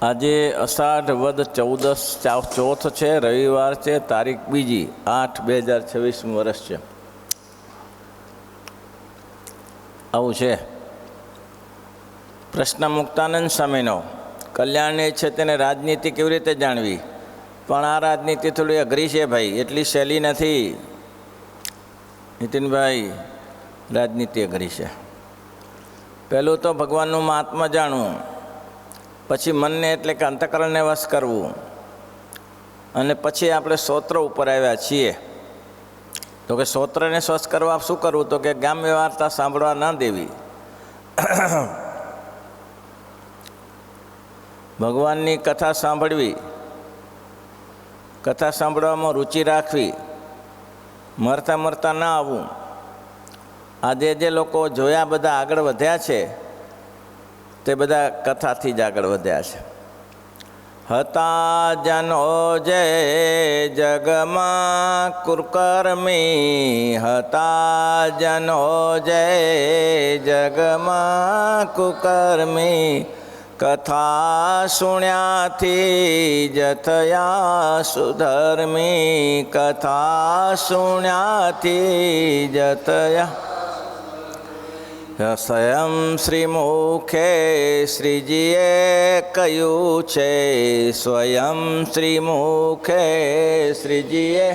આજે અષાઢ વદ 14 ચોથ છે, રવિવાર છે, તારીખ 2/8/2026 વર્ષ છે. આવું છે. પ્રશ્ન મુક્તાનંદ સ્વામીનો કલ્યાણની છે તેને રાજનીતિ કેવી રીતે જાણવી, પણ આ રાજનીતિ થોડી અઘરી છે ભાઈ, એટલી સહેલી નથી નીતિનભાઈ. રાજનીતિ અઘરી છે. પહેલું તો ભગવાનનું મહાત્મા જાણવું, પછી મનને એટલે કે અંતઃકરણને વશ કરવું, અને પછી આપણે સ્તોત્ર ઉપર આવ્યા છીએ. તો કે સ્તોત્રને સ્વસ્થ કરવા શું કરવું, તો કે ગામ્ય વાર્તા સાંભળવા ન દેવી, ભગવાનની કથા સાંભળવી, કથા સાંભળવામાં રુચિ રાખવી, મરતા મરતા ના આવવું. આજે જે લોકો જોયા બધા આગળ વધ્યા છે તે બધા કથાથી જ આગળ વધ્યા છે. હતા જનો જય જગમાં કુકર્મી, હતા જનો જય જગમાં કુકર્મી, કથા સુણ્યાથી જ થયા સુધર્મી, કથા સુણ્યાથી જ થયા. સ્વયં શ્રી મુખે શ્રીજીએ કહ્યું છે, સ્વયં શ્રી મુખે શ્રીજીએ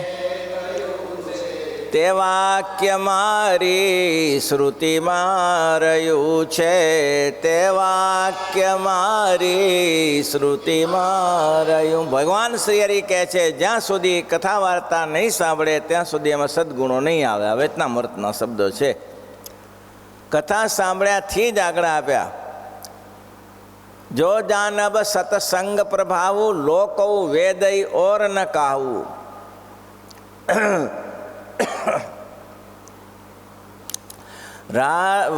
તે વાક્ય મારી શ્રુતિમાં રહ્યું છે, તે વાક્ય મારી શ્રુતિમાં રહ્યું. ભગવાન શ્રી હરિ કહે છે જ્યાં સુધી કથા વાર્તા નહીં સાંભળે ત્યાં સુધી એમાં સદગુણો નહીં આવે. અવેતના મર્તના શબ્દો છે. કથા સાંભળ્યાથી જ આગળ આપ્યા. જો જાનબ સત્સંગ પ્રભાવું, લોકો વેદય ઓર ન કાહવું.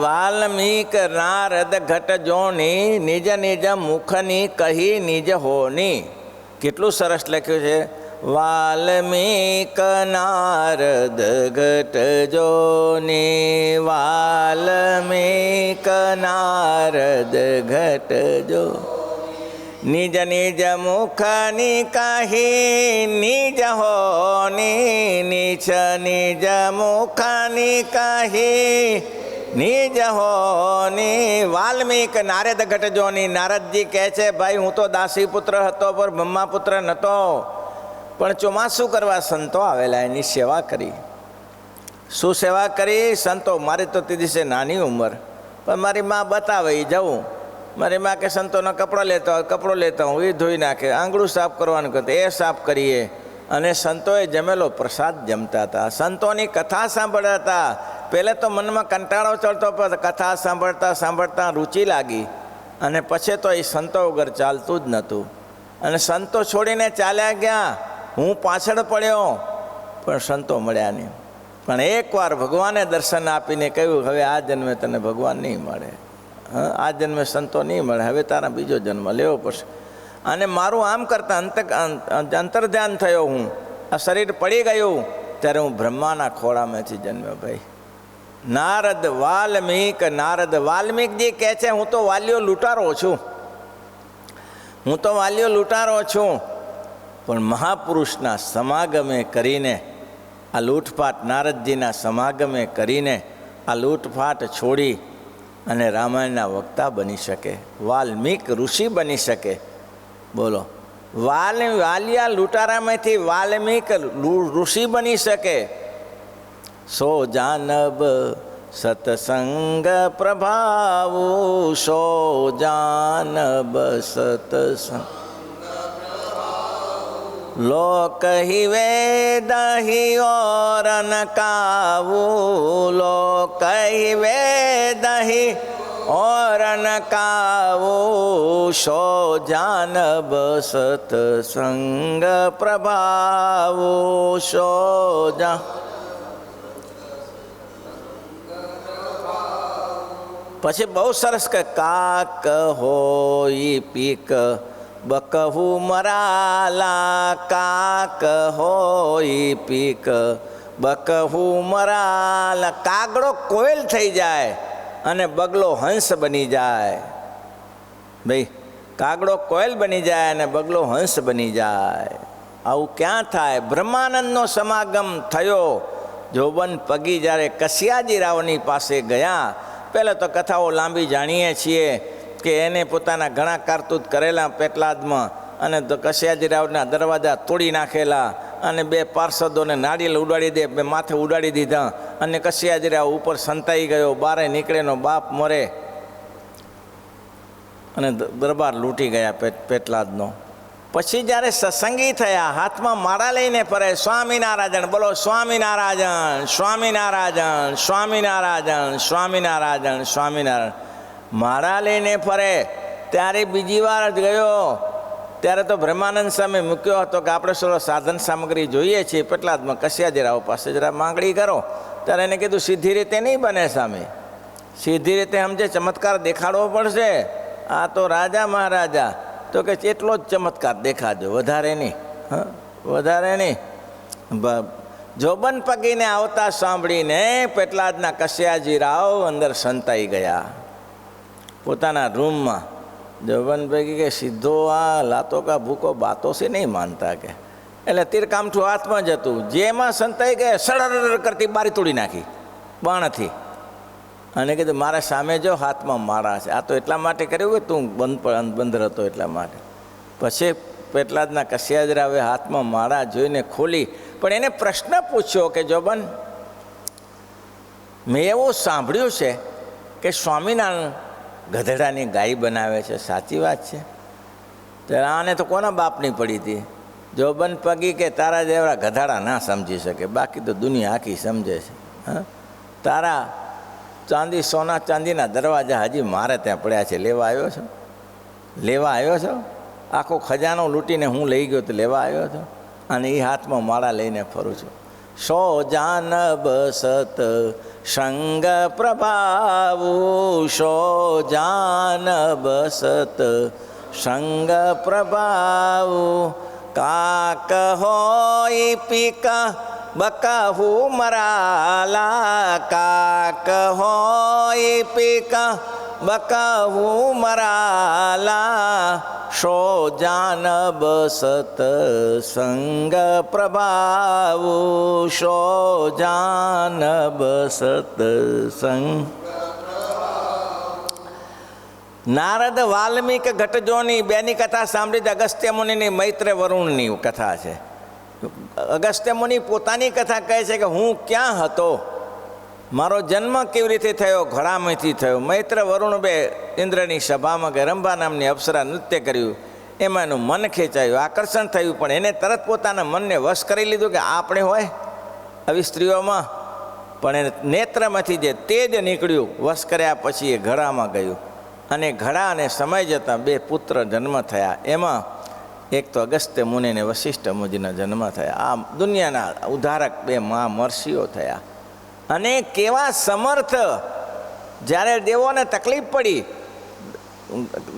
વાલ્મીક નારદ ઘટ જોની, નિજ નિજ મુખની કહી નિજ હોની. કેટલું સરસ લખ્યું છે. વાલ્મીક નારદ ઘટ જોની, વાલ્મીક નારદ ઘટ જો, નિજ નિજ મુખની કહી નિજ હોની, નીચ નિજ મુખની કહી નિજ હોની. વાલ્મીક નારદ ઘટ જોની. નારદજી કહે છે ભાઈ હું તો દાસી પુત્ર હતો પર બ્રહ્મા પુત્ર નહોતો, પણ ચોમાસું કરવા સંતો આવેલા, એની સેવા કરી. શું સેવા કરી? સંતો. મારી તો તે દિવસે નાની ઉંમર, પણ મારી મા બતાવે એ જવું. મારી મા કે સંતોનો કપડો લેતા હોય, કપડો લેતા હું, એ ધોઈ નાખે. આંગળું સાફ કરવાનું કહેતા, એ સાફ કરીએ. અને સંતોએ જમેલો પ્રસાદ જમતા હતા, સંતોની કથા સાંભળતા હતા. પહેલાં તો મનમાં કંટાળો ચડતો, પણ કથા સાંભળતા સાંભળતા રુચિ લાગી, અને પછી તો એ સંતો વગર ચાલતું જ નહોતું. અને સંતો છોડીને ચાલ્યા ગયા. હું પાછળ પડ્યો, પણ સંતો મળ્યા નહીં. પણ એકવાર ભગવાને દર્શન આપીને કહ્યું હવે આ જન્મે તને ભગવાન નહીં મળે, આ જન્મે સંતો નહીં મળે, હવે તારા બીજો જન્મ લેવો પડશે. અને મારું આમ કરતાં અંતર્ધ્યાન થયો. હું આ શરીર પડી ગયું ત્યારે હું બ્રહ્માના ખોળામાંથી જન્મ્યો ભાઈ. નારદ વાલ્મીક. નારદ વાલ્મીકજી કહે છે હું તો વાલીઓ લૂંટારો છું, હું તો વાલીઓ લૂંટારો છું, પણ મહાપુરુષના સમાગમે કરીને આ લૂંટફાટ, નારદજીના સમાગમે કરીને આ લૂંટફાટ છોડી અને રામાયણના વક્તા બની શકે, વાલ્મીક ઋષિ બની શકે. બોલો, વાલિયા લૂંટારામાંથી વાલ્મીક ઋષિ બની શકે. સો જાનબ સત્સંગ પ્રભાવું, સો જાનબ સત્સંગ લોક હિ વેદ હિ ઓર ન કાવું, લોક હિ વેદ હિ ઓર ન કાવું, સો જાનબ સત્સંગ પ્રભાવું, સો જા. પછી બહુ સરસ કે કાક હોય પીક બકહુ મરાલા, કાક હોય પીક બકહુ મરાલા. કાગડો કોયલ થઈ જાય અને બગલો હંસ બની જાય. ભાઈ કાગડો કોયલ બની જાય અને બગલો હંસ બની જાય. આવું ક્યાં થાય? બ્રહ્માનંદનો સમાગમ થયો. જોબન પગી જ્યારે કશિયાજી રાવની પાસે ગયા, પહેલાં તો કથાઓ લાંબી જાણીએ છીએ કે એને પોતાના ઘણા કારતૂત કરેલા પેટલાદમાં, અને તો કશિયાજી રાવના દરવાજા તોડી નાખેલા, અને 2 પાર્ષદોને નાળિયેર ઉડાડી દે, 2 માથે ઉડાડી દીધા, અને કશિયાજી રાવ ઉપર સંતાઈ ગયો. બારે નીકળેનો બાપ મરે, અને દરબાર લૂંટી ગયા પેટલાદનો. પછી જ્યારે સત્સંગી થયા, હાથમાં માળા લઈને ફરે, સ્વામિનારાયણ બોલો, સ્વામિનારાયણ, સ્વામિનારાયણ, સ્વામિનારાયણ, સ્વામિનારાયણ, સ્વામિનારાયણ માળા લઈને ફરે. ત્યારે બીજી વાર જ ગયો, ત્યારે તો બ્રહ્માનંદ સામે મૂક્યો હતો કે આપણે સૌ સાધન સામગ્રી જોઈએ છીએ પેટલાદમાં, કશિયાજી રાવ પાસે જરા માંગણી કરો. ત્યારે એને કીધું સીધી રીતે નહીં બને સામે, સીધી રીતે સમજે ચમત્કાર દેખાડવો પડશે. આ તો રાજા મહારાજા, તો કે એટલો જ ચમત્કાર દેખાડજો, વધારે નહીં. હા, વધારે નહીં. જોબન પગીને આવતા સાંભળીને પેટલાદના કશિયાજી રાવ અંદર સંતાઈ ગયા પોતાના રૂમમાં. જોબન પગી કે સીધો આ લાતો કા ભૂકો બાતો છે નહીં માનતા કે, એટલે તીરકામઠું હાથમાં જ હતું. જેમાં સંતાઈ ગયા સડર કરતી બારી તોડી નાખી બાણથી, અને કીધું મારા સામે જો હાથમાં માળા છે. આ તો એટલા માટે કર્યું કે તું બંધ હતો એટલા માટે. પછી પેટલાદના કશિયાજી રાવે હાથમાં માળા જોઈને ખોલી, પણ એને પ્રશ્ન પૂછ્યો કે જોબન, મેં એવું સાંભળ્યું છે કે સ્વામિનારાયણ ગધેડાની ગાય બનાવે છે, સાચી વાત છે? ત્યારે આને તો કોના બાપની પડી હતી? જોબન પગી કે તારા જેવા ગધાડા ના સમજી શકે, બાકી તો દુનિયા આખી સમજે છે. હા, તારા ચાંદી સોના ચાંદીના દરવાજા હજી મારે ત્યાં પડ્યા છે, લેવા આવ્યો છો? લેવા આવ્યો છો? આખો ખજાનો લૂંટીને હું લઈ ગયો તો લેવા આવ્યો છો? અને એ હાથમાં માળા લઈને ફરું છું. સો જાનબ સત સંગ પ્રભાવું, સો જાનબ સત સંગ પ્રભાવું, કાક હોય પીક બકહુ મરાલા, કાક હોય પીક બકહુ મરાલા, સો જાનબ સત સંગ પ્રભાવું, સો જાનબ સત સંગ. નારદ વાલ્મીક ઘટજોની બેની કથા સાંભળી. અગસ્ત્ય મુનિની મૈત્ર વરુણની કથા છે. અગસ્ત્ય મુનિ પોતાની કથા કહે છે કે હું ક્યાં હતો, મારો જન્મ કેવી રીતે થયો, ઘોડામાંથી થયો. મૈત્ર વરુણ 2 ઇન્દ્રની સભામાં કે રંભા નામની અપ્સરા નૃત્ય કર્યું, એમાં એનું મન ખેંચાયું, આકર્ષણ થયું, પણ એને તરત પોતાના મનને વશ કરી લીધું કે આપણે હોય આવી સ્ત્રીઓમાં. પણ એને નેત્રમાંથી જે તેજ નીકળ્યું, વશ કર્યા પછી એ ઘડામાં ગયું, અને ઘડા અને સમય જતાં 2 પુત્ર જન્મ થયા. એમાં એક તો અગસ્ત્ય મુનિ અને વશિષ્ઠ મુનિના જન્મ થયા. આ દુનિયાના ઉદ્ધારક 2 મહામર્ષિઓ થયા. અને કેવા સમર્થ! જ્યારે દેવોને તકલીફ પડી,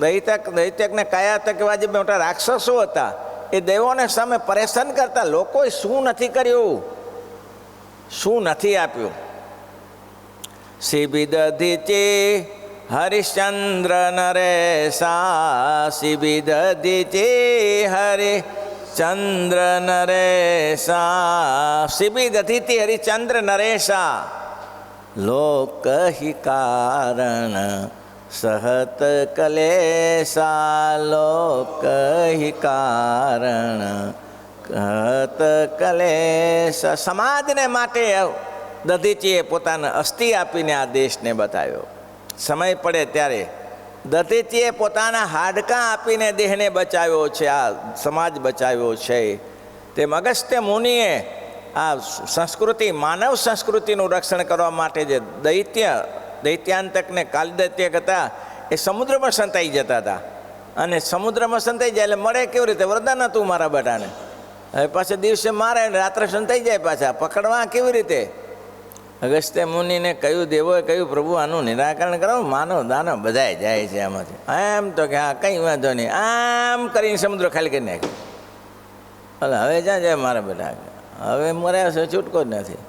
દૈત્યકને કાયાતકવા જે મોટા રાક્ષસો હતા, એ દેવોને સામે પરેશાન કરતા. લોકોએ શું નથી કર્યું, શું નથી આપ્યું? શિબિદધિચે હરિશ્ચંદ્ર નરેશા, શિબિદધિચે હરિશ્ચંદ્ર નરેશા, શિબિદધિતિ હરિશ્ચંદ્ર નરેશા, લોકહિ કારણ સહત કલેશા, લોકહિ કારણ કહત કલેશ. સમાજને માટે દધીચીએ પોતાના અસ્થિ આપીને આ દેશને બતાવ્યો. સમય પડે ત્યારે દધીચીએ પોતાના હાડકાં આપીને દેહને બચાવ્યો છે, આ સમાજ બચાવ્યો છે. તેમ અગસ્ત્ય મુનિએ આ સંસ્કૃતિ, માનવ સંસ્કૃતિનું રક્ષણ કરવા માટે જે દૈત્યાંતકને કાલદૈત્યક હતા, એ સમુદ્રમાં સંતાઈ જતા હતા. અને સમુદ્રમાં સંતાઈ જાય એટલે મળે કેવી રીતે? વરદાન હતું મારા બેટાને. હવે પાછા દિવસે મારે, રાત્રે સંતાઈ જાય, પાછા પકડવા કેવી રીતે? અગસ્ત્ય મુનિને કહ્યું, દેવોએ કહ્યું, પ્રભુ આનું નિરાકરણ કરો, માનવ દાનવ બધાય જાય છે આમાંથી. એમ તો કે હા કંઈ વાંધો નહીં, આમ કરીને સમુદ્ર ખાલી કરી નાખ્યો. એટલે હવે જ્યાં જાય મારા બેટા, હવે મર્યા છે, છૂટકો જ નથી.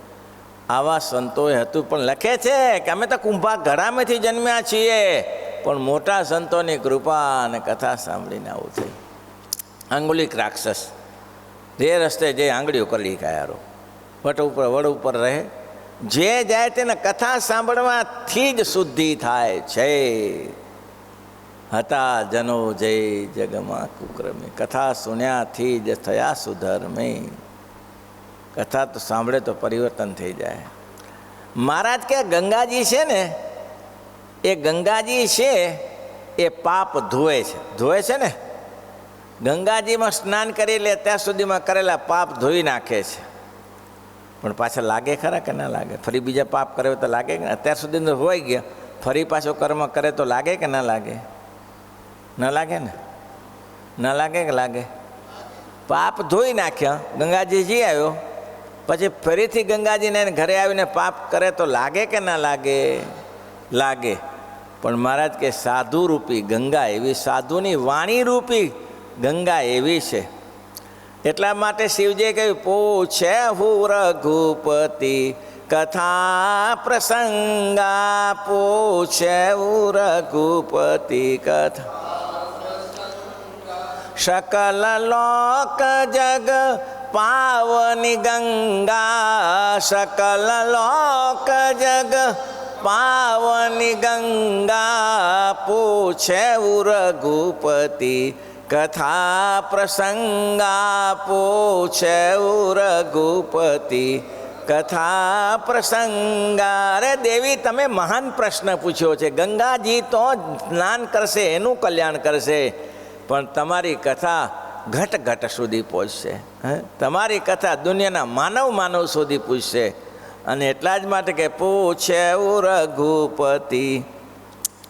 આવા સંતોએ હતું. પણ લખે છે કે અમે તો કુંભા ઘડામાંથી જન્મ્યા છીએ, પણ મોટા સંતોની કૃપા અને કથા સાંભળીને આવું થયું. અંગુલિક રાક્ષસ જે રસ્તે જે આંગળીઓ કરી કાયારો વડ ઉપર રહે, જે જાય તેને કથા સાંભળવાથી જ શુદ્ધિ થાય છે. હતા જનો જય જગમાં કુક્રમે, કથા સુન્યાથી જ થયા સુધર્મે. કથા તો સાંભળે તો પરિવર્તન થઈ જાય. મહારાજ કે ગંગાજી છે ને, એ ગંગાજી છે એ પાપ ધોવે છે ને. ગંગાજીમાં સ્નાન કરી લે ત્યાં સુધીમાં કરેલા પાપ ધોઈ નાખે છે. પણ પાછા લાગે ખરા કે ના લાગે? ફરી બીજા પાપ કરે તો લાગે કે અત્યાર સુધી તો હોઈ ગયા, ફરી પાછો કર્મ કરે તો લાગે કે ના લાગે? ન લાગે ને? ન લાગે કે લાગે? પાપ ધોઈ નાખ્યા, ગંગાજી જી આવ્યો, પછી ફરીથી ગંગાજીને ઘરે આવીને પાપ કરે તો લાગે કે ના લાગે? લાગે. પણ મહારાજ કે સાધુ રૂપી ગંગા એવી, સાધુની વાણી રૂપી ગંગા એવી છે. એટલા માટે શિવજીએ કહ્યું, પૂછે હું રઘુપતિ કથા પ્રસંગા, પૂછે હું રઘુપતિ કથા. સકલ લોક જગ પાવની ગંગા, સકલ લોક જગ પાવની ગંગા, પૂછે રઘુપતિ કથા પ્રસંગા, પૂછે રઘુપતિ કથા પ્રસંગા. અરે દેવી, તમે મહાન પ્રશ્ન પૂછ્યો છે. ગંગાજી તો સ્નાન કરશે, એનું કલ્યાણ કરશે, પણ તમારી કથા ઘટ ઘટ સુધી પહોંચશે. તમારી કથા દુનિયાના માનવ સુધી પૂછશે. અને એટલા જ માટે કે પૂછે રઘુપતિ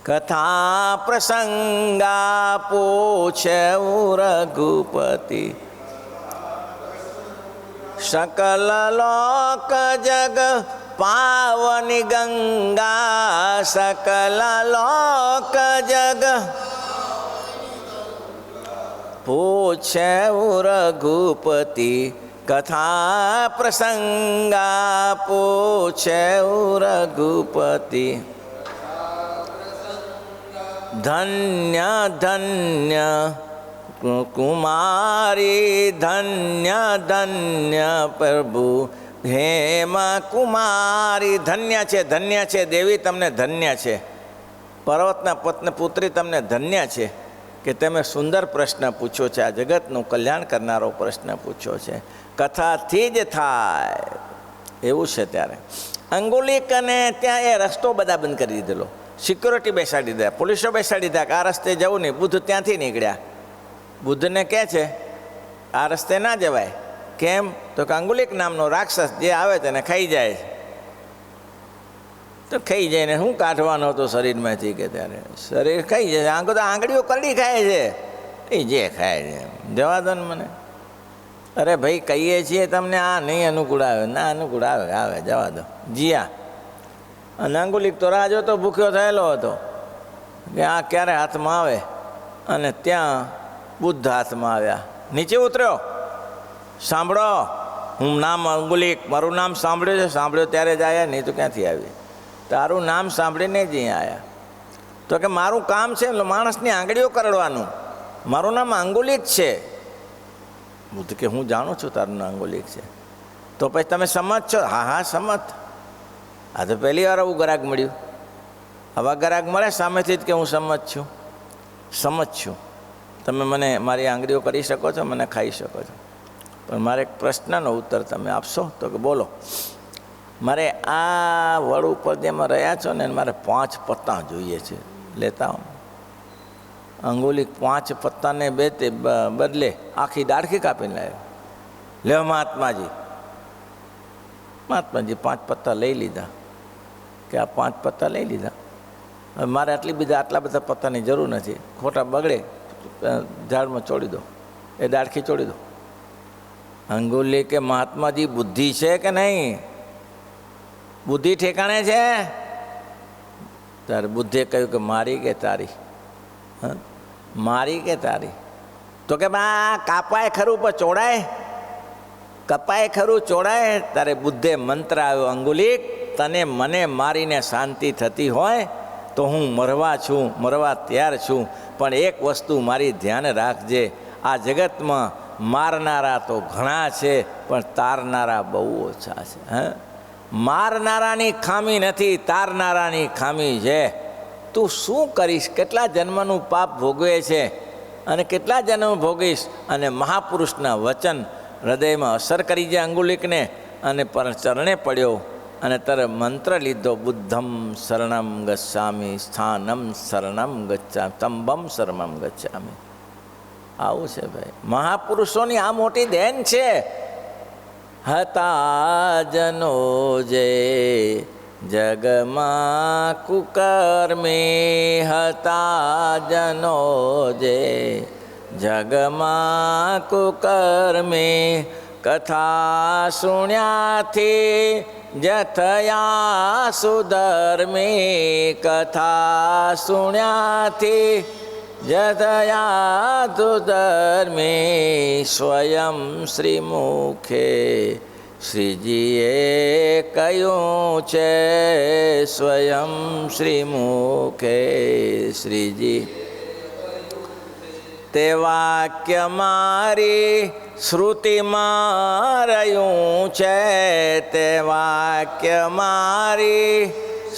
કથા પ્રસંગા, પૂછે રઘુપતિ. સકલ લોક જગ પાવની ગંગા, સકલ લોક જગ પૂછે રઘુપતિ કથા પ્રસંગા, પૂછે રઘુપતિ. ધન્ય ધન્ય કુમારી, ધન્ય ધન્ય પ્રભુ હેમ કુમારી. ધન્ય છે દેવી, તમને ધન્ય છે. પર્વતના પુત્રી તમને ધન્ય છે કે તમે સુંદર પ્રશ્ન પૂછ્યો છે. આ જગતનું કલ્યાણ કરનારો પ્રશ્ન પૂછ્યો છે. કથાથી જ થાય એવું છે. ત્યારે અંગુલિક અને ત્યાં એ રસ્તો બધા બંધ કરી દીધેલો, સિક્યોરિટી બેસાડી દીધા, પોલીસો બેસાડી દીધા કે આ રસ્તે જવું નહીં. બુદ્ધ ત્યાંથી નીકળ્યા. બુદ્ધને કહે છે આ રસ્તે ના જવાય. કેમ? તો કે અંગુલિક નામનો રાક્ષસ જે આવે તેને ખાઈ જાય. તો ખાઈ જાય ને શું કાઢવાનો હતો શરીરમાંથી? કે ત્યારે શરીર ખાઈ જાય, આંગળીઓ કરડી ખાય છે, એ જે ખાય છે જવા દો ને મને. અરે ભાઈ કહીએ છીએ તમને, આ નહીં અનુકૂળ આવે, ના અનુકૂળ આવે જવા દો. જીયા. અને અંગુલિક તો રાહ જોતો ભૂખ્યો થયેલો હતો કે આ ક્યારે હાથમાં આવે. અને ત્યાં બુદ્ધ હાથમાં આવ્યા. નીચે ઉતર્યો, સાંભળો, હું નામ અંગુલિક, મારું નામ સાંભળ્યું છે? સાંભળ્યો ત્યારે જ આવ્યા, નહીં તો ક્યાંથી આવી? તારું નામ સાંભળીને જ અહીંયા આવ્યા. તો કે મારું કામ છે માણસની આંગળીઓ કરડવાનું, મારું નામ અંગુલિક છે. બુદ્ધ કે હું જાણું છું તારું નામ અંગુલિક છે. તો પછી તમે સમજ છો? હા સમજ. આ તો પહેલી વાર આવું ગ્રાહક મળ્યું. આવા ગ્રાહક મળે સામેથી જ કે હું સમજ છું, તમે મને મારી આંગળીઓ કરી શકો છો, મને ખાઈ શકો છો, પણ મારે એક પ્રશ્નનો ઉત્તર તમે આપશો? તો કે બોલો. મારે આ વડ ઉપર જેમાં રહ્યા છો ને, મારે 5 પત્તા જોઈએ છે, લેતા આવો. અંગુલિક 5 પત્તાને બદલે આખી ડાળખી કાપીને લાવ્યો. લે મહાત્માજી 5 પત્તા લઈ લીધા. કે આ 5 પત્તા લઈ લીધા, હવે મારે આટલા બધા પત્તાની જરૂર નથી, ખોટા બગડે, ઝાડમાં છોડી દો, એ ડાળખી છોડી દો. અંગુલિક કે મહાત્માજી બુદ્ધિ છે કે નહીં? બુદ્ધિ ઠેકાણે છે? ત્યારે બુદ્ધે કહ્યું કે મારી કે તારી? મારી કે તારી? તો કે બા કાપાય ખરું પણ ચોડાય, કપાય ખરું ચોડાય. ત્યારે બુદ્ધે મંત્ર આવ્યો, અંગુલિક તને મને મારીને શાંતિ થતી હોય તો હું મરવા તૈયાર છું, પણ એક વસ્તુ મારી ધ્યાન રાખજે, આ જગતમાં મારનારા તો ઘણા છે પણ તારનારા બહુ ઓછા છે. મારનારાની ખામી નથી, તારનારાની ખામી છે. તું શું કરીશ, કેટલા જન્મનું પાપ ભોગવે છે અને કેટલા જન્મ ભોગીશ, અને મહાપુરુષના વચન હૃદયમાં અસર કરી જાય અંગુલિકને, અને પર ચરણે પડ્યો અને તર મંત્ર લીધો, બુદ્ધમ શરણમ ગચ્છામિ, સ્થાનમ શરણમ ગચ્છામિ, તંબમ શરણમ ગચ્છામિ. આવું છે ભાઈ, મહાપુરુષોની આ મોટી દેન છે. હતા જનો જે જગમાં કુકર્મી, હતા જનો જે જગમાં કુકર્મી, કથા સુણ્યાથી જથયા સુધર્મી, કથા સુણ્યાથી જથયા સુધર્મી. સ્વયં શ્રી મુખે શ્રીજીએ કહ્યું છે, સ્વયં શ્રી મુખે શ્રીજી. તે વાક્ય મારી શ્રુતિમાં રહ્યું છે, તે વાક્ય મારી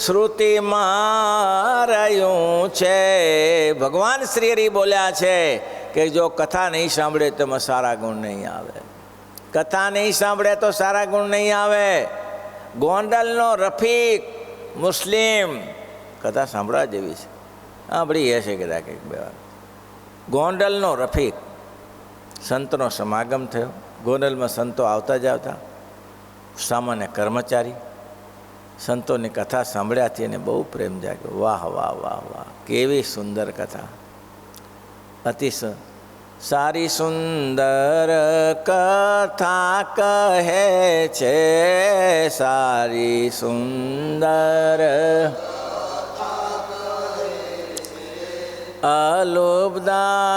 શ્રુતિમાં રહ્યું છે. ભગવાન શ્રી હરિ બોલ્યા છે કે જો કથા નહીં સાંભળે તો એમાં સારા ગુણ નહીં આવે, કથા નહીં સાંભળે તો સારા ગુણ નહીં આવે. ગોંડલનો રફીક મુસ્લિમ, કથા સાંભળવા જેવી છે, સાંભળી હશે કદાચ એક બે વાર. ગોંડલનો રફીક, સંતનો સમાગમ થયો. ગોંડલમાં સંતો આવતા જાવતા, સામાન્ય કર્મચારી, સંતોની કથા સાંભળ્યાથી એને બહુ પ્રેમ જાગ્યો. વાહ વાહ વાહ વાહ, કેવી સુંદર કથા, અતિ સારી સુંદર કથા કહે છે, સારી સુંદર અલુબ્ધાદિક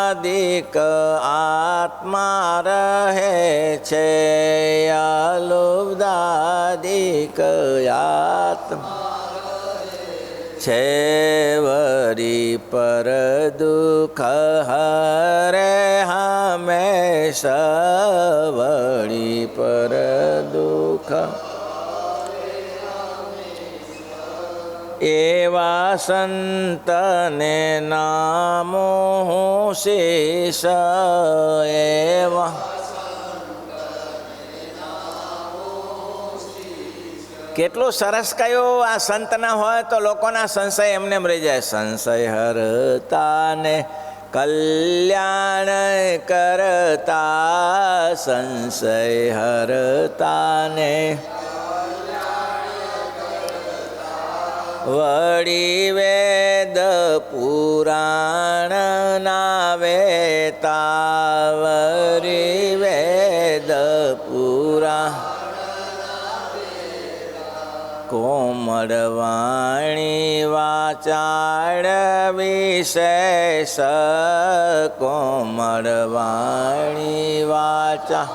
આત્મા રહે છે, અલુબ્ધાદિક આત્મા છે. વરી પર દુઃખ હરે હંમેશા, વળી પર દુઃખ એવા સંતને નામો શેષ, એવા કેટલું સરસ કહ્યું. આ સંતના હોય તો લોકોના સંશય એમને રહી જાય. સંશય હરતાને કલ્યાણ કરતા, સંશય હરતાને વળી વેદ પુરાણ ના વેતા, વળી વેદ પુરાણ કોમળ વાણી વાચાળ વિશેષ, કોમળ વાણી વાચા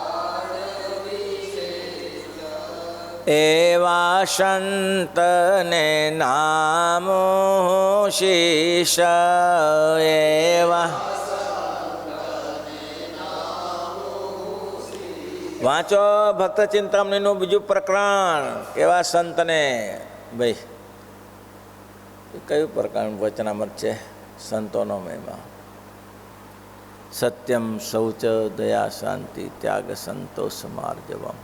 એવા સંતને નામો શીશ, એવા વાંચો ભક્ત ચિંતામણીનું બીજું પ્રકરણ. કેવા સંતને ભાઈ, કયું પ્રકરણ વચનામૃત છે? સંતોનો મહિમા. સત્યમ શૌચ દયા શાંતિ ત્યાગ સંતોષ માર્જવમ.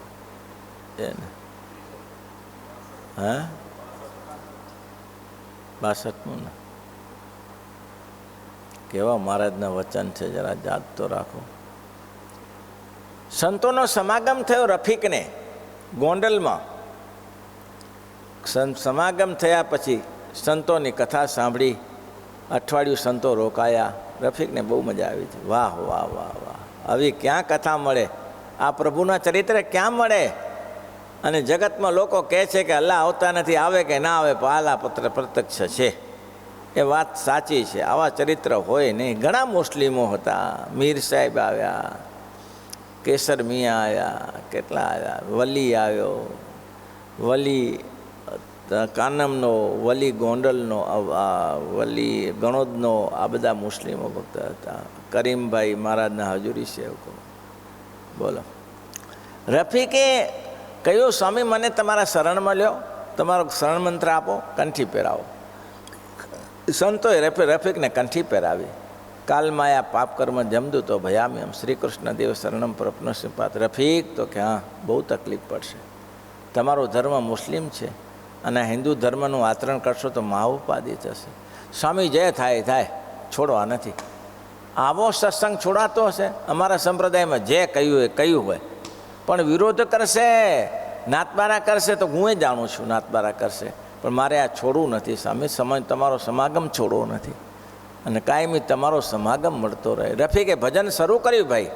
એને હા 62મું ને કેવા મહારાજના વચન છે, જરા યાદ તો રાખો. સંતોનો સમાગમ થયો રફીકને ગોંડલમાં. સમાગમ થયા પછી સંતોની કથા સાંભળી, અઠવાડિયું સંતો રોકાયા. રફીકને બહુ મજા આવી છે. વાહ વાહ વાહ વાહ, આવી ક્યાં કથા મળે, આ પ્રભુના ચરિત્ર ક્યાં મળે? અને જગતમાં લોકો કહે છે કે અલ્લાહ આવતા નથી, આવે કે ના આવે પાલા પત્ર પ્રત્યક્ષ છે. એ વાત સાચી છે, આવા ચરિત્ર હોય નહીં. ઘણા મુસ્લિમો હતા, મીર સાહેબ આવ્યા, કેસર મિયા આવ્યા, કેટલા આવ્યા, વલી આવ્યો, વલી કાનમનો, વલી ગોંડલનો, વલી ગણોદનો, આ બધા મુસ્લિમો ભક્ત હતા. કરીમભાઈ મહારાજના હજુરી સેવકો. બોલો. રફીકે કહ્યું, સ્વામી મને તમારા શરણમાં લ્યો, તમારો શરણ મંત્ર આપો, કંઠી પહેરાવો. સંતોએ રફીકને કંઠી પહેરાવી. કાલમાયા પાપ કર્મ જમદુ તો ભયામ્યમ શ્રી કૃષ્ણદેવ શરણમ પ્રપનસ્યપાત. રફીક તો કે હા, બહુ તકલીફ પડશે. તમારો ધર્મ મુસ્લિમ છે અને હિન્દુ ધર્મનું આચરણ કરશો તો મહાઉપાધિ થશે. સ્વામી જય થાય થાય, છોડવા નથી. આવો સત્સંગ છોડાતો હશે? અમારા સંપ્રદાયમાં જે કહ્યું એ કહ્યું હોય, પણ વિરોધ કરશે, નાતબારા કરશે તો હું એ જાણું છું, નાતબારા કરશે, પણ મારે આ છોડવું નથી. સ્વામી તમારો સમાગમ છોડવો નથી અને કાયમી તમારો સમાગમ મળતો રહે. રફીકે ભજન શરૂ કર્યું ભાઈ.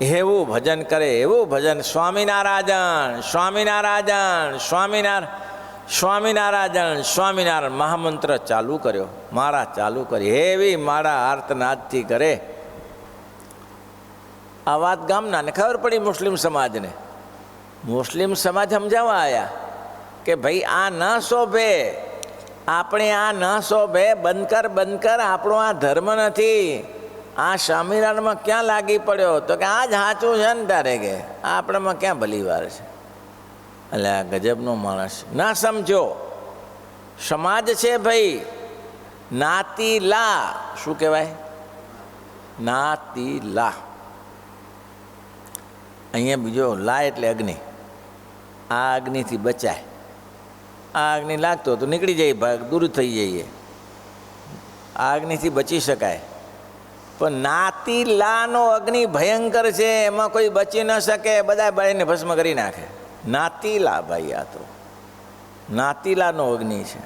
એવું ભજન કરે, એવું ભજન. સ્વામિનારાયણ સ્વામિનારાયણ સ્વામિનારાયણ સ્વામિનારાયણ સ્વામિનારાયણ મહામંત્ર ચાલુ કર્યો, માળા ચાલુ કરી. એવી માળા આર્તનાદથી કરે. આ વાત ગામનાને ખબર પડી, મુસ્લિમ સમાજને. મુસ્લિમ સમાજ સમજાવવા આવ્યા કે ભાઈ આ ન શોભે, આપણે આ ન શોભે, બંધ કર, આપણો આ ધર્મ નથી. આ સ્વામિનારાયણમાં ક્યાં લાગી પડ્યો? તો કે આ જ સાચું છે ને તારે, કે આ આપણામાં ક્યાં ભલીવાર છે? એટલે આ ગજબનો માણસ ના સમજો. સમાજ છે ભાઈ, નાતીલા. શું કહેવાય? નાતીલા. અહીંયા બીજો લા એટલે અગ્નિ. આ અગ્નિથી બચાય. આ અગ્નિ લાગતો તો નીકળી જાય, ભાગ દૂર થઈ જઈએ. આ અગ્નિથી બચી શકાય. પણ નાતીલાનો અગ્નિ ભયંકર છે, એમાં કોઈ બચી ન શકે, બધા બાળીને ભસ્મ કરી નાખે. નાતીલા ભાઈ, આ તો નાતીલાનો અગ્નિ છે.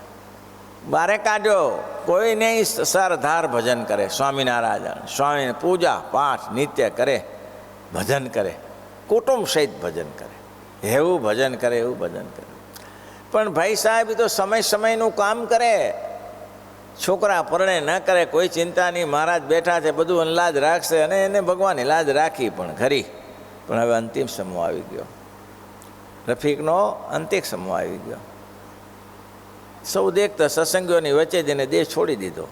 બારે કાઢ્યો. કોઈ નહીં સરધાર ભજન કરે. સ્વામિનારાયણ સ્વામી પૂજા પાઠ નિત્ય કરે, ભજન કરે, કુટુંબ સહિત ભજન કરે. એવું ભજન કરે, એવું ભજન કરે. પણ ભાઈ સાહેબ, તો સમયનું કામ કરે. છોકરા પરણે ન કરે, કોઈ ચિંતા નહીં. મહારાજ બેઠા છે, બધું લાજ રાખશે, અને એને ભગવાને લાજ રાખી પણ ખરી. પણ હવે અંતિમ સમૂહ આવી ગયો. રફીકનો અંતિમ સમૂહ આવી ગયો. સૌ દેખતા સત્સંગીઓની વચ્ચે જઈને દેહ છોડી દીધો.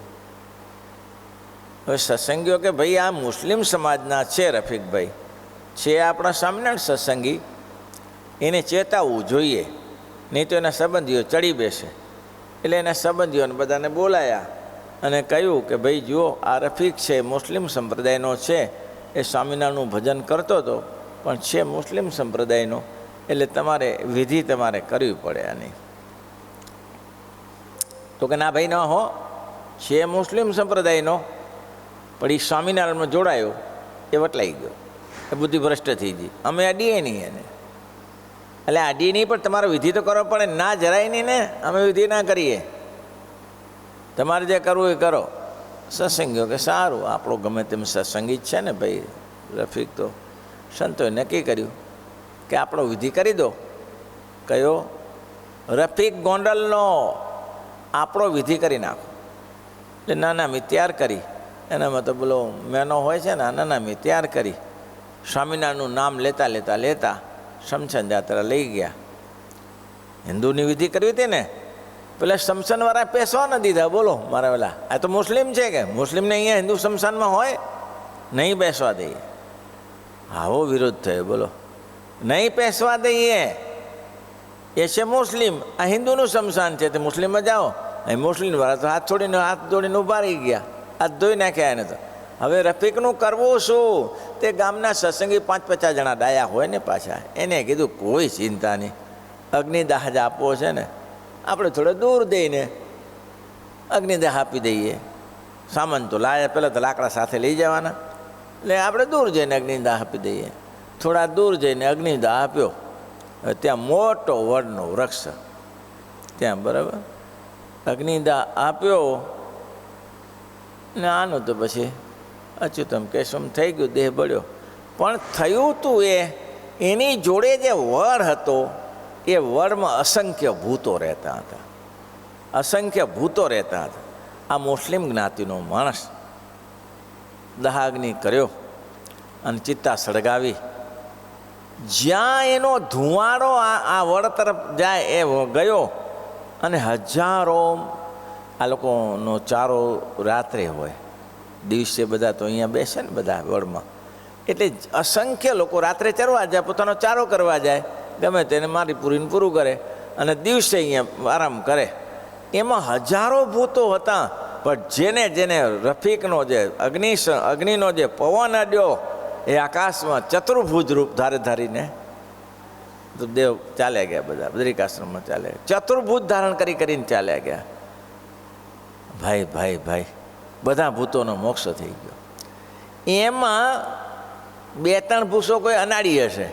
હવે સત્સંગીઓ કે ભાઈ આ મુસ્લિમ સમાજના છે રફીકભાઈ, છે આપણા સ્વામિનારાયણ સત્સંગી, એને ચેતાવવું જોઈએ, નહીં તો એના સંબંધીઓ ચડી બેસે. એટલે એના સંબંધીઓને બધાને બોલાયા અને કહ્યું કે ભાઈ જુઓ, આ રફીક છે, મુસ્લિમ સંપ્રદાયનો છે, એ સ્વામિનારાયણનું ભજન કરતો હતો, પણ છે મુસ્લિમ સંપ્રદાયનો, એટલે તમારે વિધિ તમારે કરવી પડે આની. તો કે ના ભાઈ, ન હો, છે મુસ્લિમ સંપ્રદાયનો, પણ એ સ્વામિનારાયણમાં જોડાયો, એ વટલાઈ ગયો, એ બુદ્ધિ ભ્રષ્ટ થઈ ગઈ. અમે અડીએ નહીં એને. એટલે અડી નહીં, પણ તમારે વિધિ તો કરવો પડે. ના જરાય નહીં ને, અમે વિધિ ના કરીએ, તમારે જે કરવું એ કરો. સત્સંગીઓ કે સારું, આપણો ગમે તેમ સત્સંગી જ છે ને ભાઈ. રફીક તો સંતોએ નક્કી કર્યું કે આપણો વિધિ કરી દો. કયો? રફીક ગોંડલનો આપણો વિધિ કરી નાખો. એટલે નાના મેં તૈયાર કરી. એનામાં તો બોલો મેનો હોય છે ને, નાના મેં તૈયાર કરી. સ્વામિનારાયણનું નામ લેતા લેતા લેતા શમશાન જાત્રા લઈ ગયા. હિન્દુની વિધિ કરવી હતી ને, પેલા શમશાનવાળા પેસવા ન દીધા. બોલો મારા પેલા, આ તો મુસ્લિમ છે, કે મુસ્લિમને અહીંયા હિન્દુ શમશાનમાં હોય નહીં બેસવા દઈએ. આવો વિરોધ થયો. બોલો, નહીં બેસવા દઈએ. એ છે મુસ્લિમ, આ હિન્દુનું શમશાન છે, તે મુસ્લિમમાં જાઓ. અહીં મુસ્લિમવાળા તો હાથ જોડીને ઊભા રહી ગયા, હાથ ધોઈ નાખ્યા એને. તો હવે રફીકનું કરવું શું? તે ગામના સત્સંગી 5-50 જણા ડાયા હોય ને પાછા, એને કીધું કોઈ ચિંતા નહીં, અગ્નિદાહ જ આપવો છે ને, આપણે થોડે દૂર દઈને અગ્નિદાહ આપી દઈએ. સામાન તો લાયા, પહેલાં તો લાકડા સાથે લઈ જવાના, એટલે આપણે દૂર જઈને અગ્નિદાહ આપી દઈએ. થોડા દૂર જઈને અગ્નિદાહ આપ્યો. ત્યાં મોટો વડનો વૃક્ષ, ત્યાં બરાબર અગ્નિદાહ આપ્યો ને આનું તો પછી અચ્યુતમ કેશવમ થઈ ગયું, દેહ બળ્યો. પણ થયું તું એની જોડે જે વડ હતો, એ વડમાં અસંખ્ય ભૂતો રહેતા હતા. અસંખ્ય ભૂતો રહેતા હતા. આ મુસ્લિમ જ્ઞાતિનો માણસ દહાગ્નિ કર્યો અને ચિત્તા સળગાવી. જ્યાં એનો ધુવાડો આ વડ તરફ જાય એ ગયો, અને હજારો આ લોકોનો ચારો રાત્રે હોય, દિવસે બધા તો અહીંયા બેસે ને બધા વડમાં, એટલે અસંખ્ય લોકો રાત્રે ચરવા જાય, પોતાનો ચારો કરવા જાય, ગમે તેને મારી પૂરીને પૂરું કરે અને દિવસે અહીંયા આરામ કરે. એમાં હજારો ભૂતો હતા, પણ જેને જેને રફીકનો જે અગ્નિનો જે પવન અડ્યો એ આકાશમાં ચતુર્ભુજ રૂપ ધારીને તો દેવ ચાલ્યા ગયા, બધા બદ્રિકાશ્રમમાં ચાલ્યા, ચતુર્ભુજ ધારણ કરીને ચાલ્યા ગયા. ભાઈ ભાઈ ભાઈ બધા ભૂતોનો મોક્ષ થઈ ગયો. એમાં 2-3 ભૂસો કોઈ અનાડી હશે,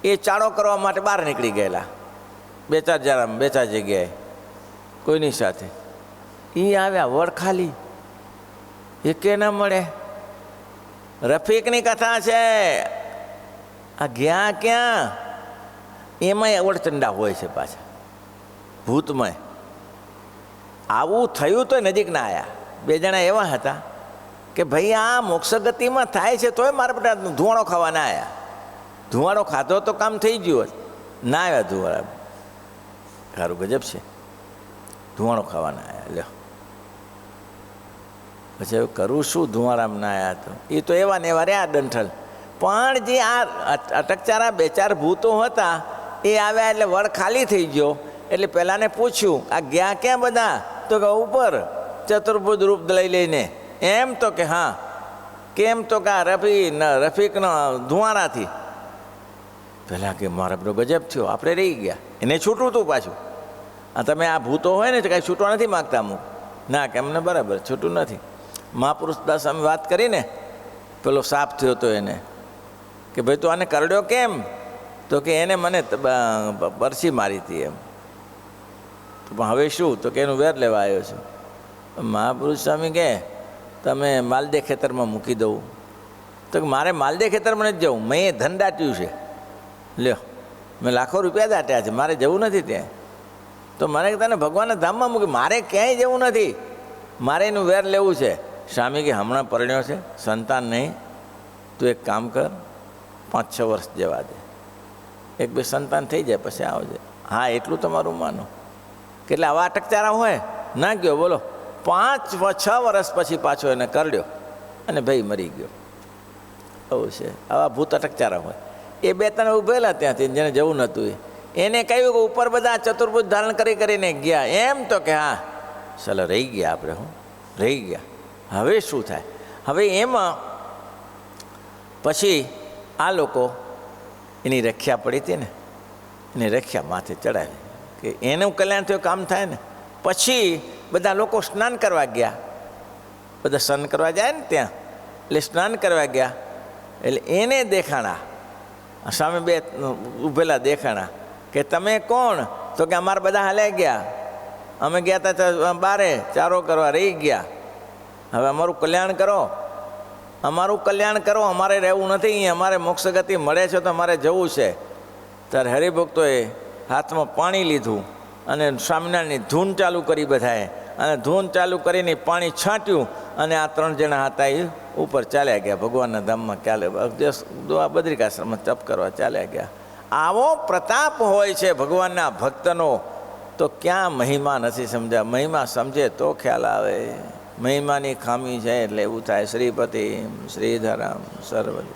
એ ચાળો કરવા માટે બહાર નીકળી ગયેલા 2-4 જગ્યાએ કોઈની સાથે. એ આવ્યા વડખાલી, એ કે ન મળે. રફીકની કથા છે, આ ગયા ક્યાં? એમાંય અવળચંડા હોય છે પાછા ભૂતમય. આવું થયું તો નજીક ના આવ્યા. 2 જણા એવા હતા કે ભાઈ આ મોક્ષ ગતિમાં થાય છે તોય મારા બેટા ધુવાડો ખાવા ના આવ્યા. ધુવાડો ખાધો તો કામ થઈ ગયું હોત, ના આવ્યા ધુવાડા. સારું ગજબ છે, ધુવાડો ખાવા ના આવ્યા. લ્યો પછી એવું કરું શું? ધુવાડામાં ના આવ્યા તો એ તો એવા ને એવા રહ્યા ડંઠલ. પણ જે આ અટકચારા 2-4 ભૂતો હતા એ આવ્યા એટલે વડ ખાલી થઈ ગયો. એટલે પહેલાંને પૂછ્યું આ ગયા ક્યાં બધા? તો કે ઉપર ચતુર્ભુજ રૂપ લઈ લઈને. એમ તો કે હા. કેમ? તો કે આ રફીકનો ધુવાડાથી. પહેલાં કે મારા બધો ગજબ થયો, આપણે રહી ગયા. એને છૂટવું હતું પાછું. આ તમે આ ભૂતો હોય ને તો કાંઈ છૂટવા નથી માગતા અમુક. ના કે અમને બરાબર છૂટું નથી. મહાપુરુષ દાસ અમે વાત કરીને, પેલો સાપ થયો હતો એને કે ભાઈ તું આને કરડ્યો કેમ? તો કે એને મને બરસી મારી હતી એમ. તો પણ હવે શું? તો કે એનું વેર લેવા આવ્યો છું. મહાપુરુષ સ્વામી કહે તમે માલદે ખેતરમાં મૂકી દઉં. તો મારે માલદે ખેતરમાં નથી જવું, મેં એ ધન દાટ્યું છે. લ્યો, મેં લાખો રૂપિયા દાટ્યા છે, મારે જવું નથી ત્યાં. તો મને તને ભગવાનના ધામમાં મૂકી, મારે ક્યાંય જવું નથી, મારે એનું વેર લેવું છે. સ્વામી કે હમણાં પરણ્યો છે, સંતાન નહીં, તું એક કામ કર, 5-6 વર્ષ જવા દે, 1-2 સંતાન થઈ જાય પછી આવજે. હા એટલું તમારું માનો. એટલે આવા અટકચારા હોય ના ગયો, બોલો 5-6 વર્ષ પછી પાછો એને કરડ્યો અને ભાઈ મરી ગયો. આવું છે, આવા ભૂત અટકચારા હોય. એ 2-3 ઊભેલા ત્યાંથી જેને જવું નહોતું એને કહ્યું કે ઉપર બધા ચતુર્ભુજ ધારણ કરીને ગયા. એમ તો કે હા ચાલો રહી ગયા આપણે, હું રહી ગયા. હવે શું થાય? હવે એમાં પછી આ લોકો એની રખ્યા પડી હતી ને, એની રખ્યા માથે ચડાવી કે એનું કલ્યાણ થયું, કામ થાય ને. પછી બધા લોકો સ્નાન કરવા ગયા, બધા સ્નાન કરવા જાય ને ત્યાં, એટલે સ્નાન કરવા ગયા. એટલે એને દેખાણા, સામે 2 ઊભેલા દેખાણા કે તમે કોણ? તો કે અમારા બધા હાલ્યા ગયા, અમે ગયા હતા બારે ચારો કરવા, રહી ગયા. હવે અમારું કલ્યાણ કરો, અમારું કલ્યાણ કરો, અમારે રહેવું નથી અહીંયા, અમારે મોક્ષ ગતિ મળે છે તો અમારે જવું છે. ત્યારે હરિભક્તોએ હાથમાં પાણી લીધું અને સ્વામિનારાયણની ધૂન ચાલુ કરી બધાએ, અને ધૂન ચાલુ કરીને પાણી છાંટ્યું અને આ 3 જણા હતા એ ઉપર ચાલ્યા ગયા ભગવાનના ધામમાં. બદ્રિકાશ્રમમાં તપ કરવા ચાલ્યા ગયા. આવો પ્રતાપ હોય છે ભગવાનના ભક્તનો, તો ક્યાં મહિમા નથી સમજ્યા. મહિમા સમજે તો ખ્યાલ આવે. મહિમાની ખામી છે એટલે એવું થાય. શ્રીપતિ શ્રીધરમ સર્વદે